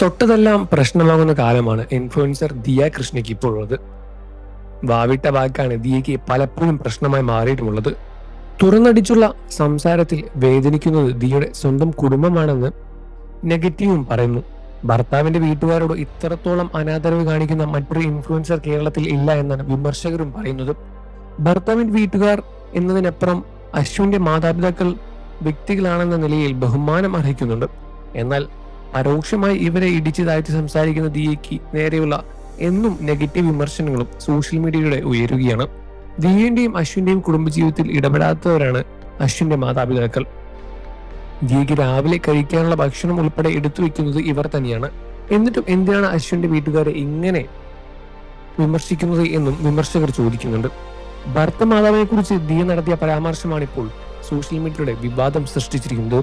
തൊട്ടതെല്ലാം പ്രശ്നമാകുന്ന കാലമാണ് ഇൻഫ്ലുവൻസർ ദിയ കൃഷ്ണയ്ക്ക് ഇപ്പോഴുള്ളത്. വാവിട്ട വാക്കാണ് ദിയയ്ക്ക് പലപ്പോഴും പ്രശ്നമായി മാറിയിട്ടുമുള്ളത്. തുറന്നടിച്ചുള്ള സംസാരത്തിൽ വേദനിക്കുന്നത് ദിയയുടെ സ്വന്തം കുടുംബമാണെന്ന് നെഗറ്റീവും പറയുന്നു. ഭർത്താവിന്റെ വീട്ടുകാരോട് ഇത്രത്തോളം അനാദരവ് കാണിക്കുന്ന മറ്റൊരു ഇൻഫ്ലുവൻസർ കേരളത്തിൽ ഇല്ല എന്നാണ് വിമർശകരും പറയുന്നത്. ഭർത്താവിന്റെ വീട്ടുകാർ എന്നതിനപ്പുറം അശ്വിന്റെ മാതാപിതാക്കൾ വ്യക്തികളാണെന്ന നിലയിൽ ബഹുമാനം അർഹിക്കുന്നുണ്ട്. എന്നാൽ പരോക്ഷമായി ഇവരെ ഇടിച്ചു താഴ്ത്തി സംസാരിക്കുന്ന ദിയയ്ക്ക് നേരെയുള്ള എന്നും നെഗറ്റീവ് വിമർശനങ്ങളും സോഷ്യൽ മീഡിയയുടെ ഉയരുകയാണ്. ദിയന്റെയും അശ്വിന്റെയും കുടുംബജീവിതത്തിൽ ഇടപെടാത്തവരാണ് അശ്വിന്റെ മാതാപിതാക്കൾ. ദിയയ്ക്ക് രാവിലെ കഴിക്കാനുള്ള ഭക്ഷണം ഉൾപ്പെടെ എടുത്തു വെക്കുന്നത് ഇവർ തന്നെയാണ്. എന്നിട്ടും എന്തിനാണ് അശ്വിന്റെ വീട്ടുകാരെ ഇങ്ങനെ വിമർശിക്കുന്നത് എന്നും വിമർശകർ ചോദിക്കുന്നുണ്ട്. ഭർത്ത മാതാവിനെ കുറിച്ച് ദിയ നടത്തിയ പരാമർശമാണ് ഇപ്പോൾ സോഷ്യൽ മീഡിയയുടെ വിവാദം സൃഷ്ടിച്ചിരിക്കുന്നത്.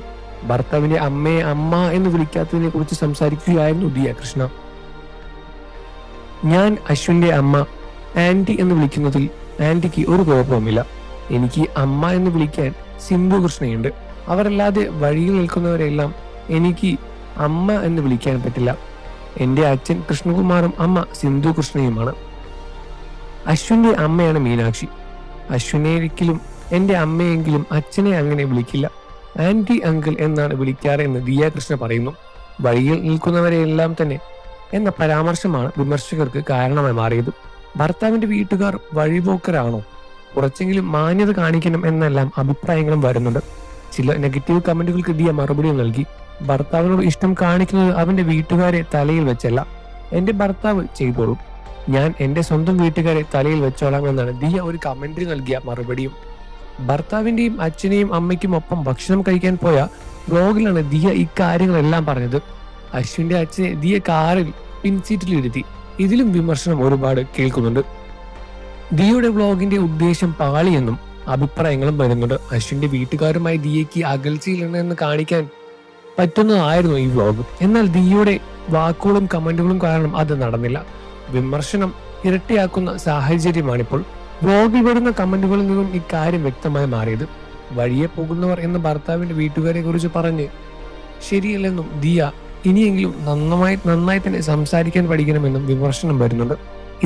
ഭർത്താവിന്റെ അമ്മയെ അമ്മ എന്ന് വിളിക്കാത്തതിനെ കുറിച്ച് സംസാരിക്കുകയായിരുന്നു ദിയ കൃഷ്ണ. ഞാൻ അശ്വിന്റെ അമ്മ ആന്റി എന്ന് വിളിക്കുന്നതിൽ ആന്റിക്ക് ഒരു കുഴപ്പവുമില്ല. എനിക്ക് അമ്മ എന്ന് വിളിക്കാൻ സിന്ധു കൃഷ്ണയുണ്ട്. അവരല്ലാതെ വഴിയിൽ നിൽക്കുന്നവരെല്ലാം എനിക്ക് അമ്മ എന്ന് വിളിക്കാൻ പറ്റില്ല. എന്റെ അച്ഛൻ കൃഷ്ണകുമാറും അമ്മ സിന്ധു കൃഷ്ണയുമാണ്. അശ്വിന്റെ അമ്മയാണ് മീനാക്ഷി. അശ്വിനെയൊരിക്കലും എന്റെ അമ്മയെങ്കിലും അച്ഛനെ അങ്ങനെ വിളിക്കില്ല. ആന്റി അങ്കിൾ എന്നാണ് വിളിക്കാറ് എന്ന് ദിയ കൃഷ്ണ പറയുന്നു. വഴിയിൽ നിൽക്കുന്നവരെയെല്ലാം തന്നെ എന്ന പരാമർശമാണ് വിമർശകർക്ക് കാരണമായി മാറിയത്. ഭർത്താവിന്റെ വീട്ടുകാർ വഴിപോക്കരാണോ? കുറച്ചെങ്കിലും മാന്യത കാണിക്കണം എന്നെല്ലാം അഭിപ്രായങ്ങളും വരുന്നുണ്ട്. ചില നെഗറ്റീവ് കമന്റുകൾക്ക് ദിയ മറുപടി നൽകി. ഭർത്താവിനോട് ഇഷ്ടം കാണിക്കുന്നത് അവന്റെ വീട്ടുകാരെ തലയിൽ വെച്ചല്ല, എന്റെ ഭർത്താവ് ചെയ്തോളും. ഞാൻ എന്റെ സ്വന്തം വീട്ടുകാരെ തലയിൽ വെച്ചോളാം എന്നാണ് ദിയ ഒരു കമന്റിൽ നൽകിയ മറുപടിയും. ഭർത്താവിന്റെയും അച്ഛനെയും അമ്മയ്ക്കും ഒപ്പം ഭക്ഷണം കഴിക്കാൻ പോയ വ്ലോഗിലാണ് ദിയ ഇക്കാര്യങ്ങളെല്ലാം പറഞ്ഞത്. അശ്വിന്റെ അച്ഛനെ ദിയ കാറിൽ പിൻസീറ്റിലിരുത്തി. ഇതിലും വിമർശനം ഒരുപാട് കേൾക്കുന്നുണ്ട്. ദിയയുടെ വ്ലോഗിന്റെ ഉദ്ദേശം പാളിയെന്നും അഭിപ്രായങ്ങളും വരുന്നുണ്ട്. അശ്വിന്റെ വീട്ടുകാരുമായി ദിയയ്ക്ക് അകൽച്ചയിലുണ്ടെന്ന് കാണിക്കാൻ പറ്റുന്നതായിരുന്നു ഈ വ്ലോഗ്. എന്നാൽ ദിയയുടെ വാക്കുകളും കമന്റുകളും കാരണം അത് നടന്നില്ല. വിമർശനം ഇരട്ടിയാക്കുന്ന സാഹചര്യമാണിപ്പോൾ. വ്ലോഗിൽ വരുന്ന കമന്റുകളിൽ നിന്നും ഇക്കാര്യം വ്യക്തമായി മാറിയത്. വഴിയെ പോകുന്നവർ എന്ന ഭർത്താവിന്റെ വീട്ടുകാരെ കുറിച്ച് പറഞ്ഞ് ശരിയല്ലെന്നും ദിയ ഇനിയെങ്കിലും നന്നായി തന്നെ സംസാരിക്കാൻ പഠിക്കണമെന്നും വിമർശനം വരുന്നുണ്ട്.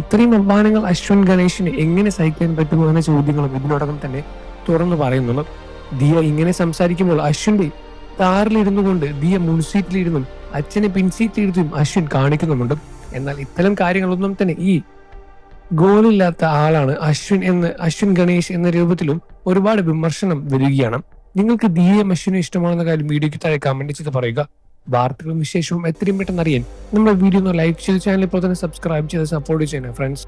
ഇത്രയും അപമാനങ്ങൾ അശ്വിൻ ഗണേഷിന് എങ്ങനെ സഹിക്കാൻ പറ്റുമോ എന്ന ചോദ്യങ്ങളും ഇതിനോടകം തന്നെ തുറന്നു പറയുന്നുണ്ട്. ദിയ ഇങ്ങനെ സംസാരിക്കുമ്പോൾ അശ്വിന്റെ കാറിലിരുന്നു കൊണ്ട് ദിയ മുൻസീറ്റിലിരുന്നും അച്ഛനെ പിൻസീറ്റിലിരുത്തും അശ്വിൻ കാണിക്കുന്നുമുണ്ട്. എന്നാൽ ഇത്തരം കാര്യങ്ങളൊന്നും തന്നെ ഈ ഗോളില്ലാത്ത ആളാണ് അശ്വിൻ ഗണേഷ് എന്ന രൂപത്തിലും ഒരുപാട് വിമർശനം വരികയാണ്. നിങ്ങൾക്ക് ദിയയും അശ്വിനും ഇഷ്ടമാണെന്ന കാര്യം വീഡിയോയ്ക്ക് താഴെ കമന്റ് ചെയ്ത് പറയുക. വാർത്തകളും വിശേഷവും എത്രയും പെട്ടെന്ന് അറിയാൻ നമ്മുടെ വീഡിയോ ഒന്ന് ലൈക്ക് ചെയ്ത് ചാനൽ ഇപ്പോൾ തന്നെ സബ്സ്ക്രൈബ് ചെയ്ത് സപ്പോർട്ട് ചെയ്യണം ഫ്രണ്ട്സ്.